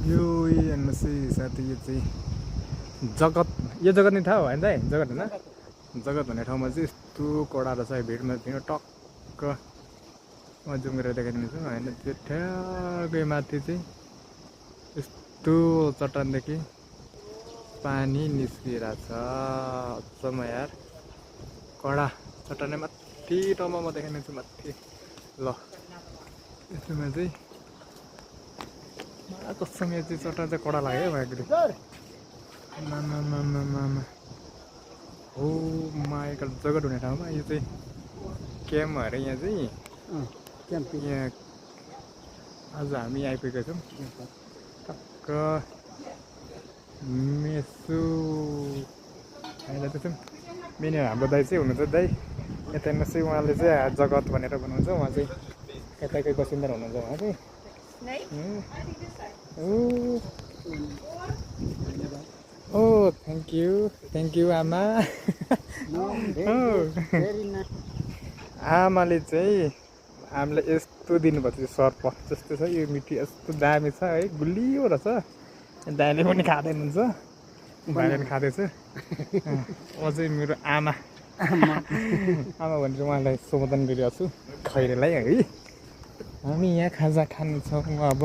यो हेर्नुहोस् है साथी, यो चाहिँ जगत, यो जगत नै थाहा होइन दाइ? जगत होइन, जगत भन्ने ठाउँमा चाहिँ यस्तो कडा रहेछ है। भिडमा थियो टक्क म जुम गरेर देखाइदिन्छु होइन। त्यो ठ्याक्कै माथि चाहिँ यस्तो चट्टानदेखि पानी निस्किरहेछ। अचम्म यार, कडा चट्टानै माथि ठाउँमा म देखाइदिन्छु माथि। ल यसमा चाहिँ कसम यो चाहिँ चट्टान चाहिँ कडा लाग्यो है भाइले। मामा हो माइकल जगत हुने ठाउँमा यो चाहिँ क्याम्प अरे। यहाँ चाहिँ यहाँ आज हामी आइपुगेका छौँ टक्क मेसो अहिले चाहिँ मेन हाम्रो दाइ चाहिँ हुनुहुन्छ। दाइ यता हेर्नुहोस् है, उहाँले चाहिँ जगत भनेर भन्नुहुन्छ। उहाँ चाहिँ यताकै बसिन्दा हुनुहुन्छ उहाँ चाहिँ। ओ थ्याङ्क यू आमा। आमाले चाहिँ हामीलाई यस्तो दिनुभएको थियो सर्प जस्तो छ। यो मिठी यस्तो दामी छ है, गुलियो रहेछ। दाइले पनि खाँदै हुनुहुन्छ, भाइले पनि खाँदैछ। म चाहिँ मेरो आमा भनेर उहाँलाई सम्बोधन गरिरहेको छु खैरेलाई है। हामी यहाँ खाजा खान्छौँ अब।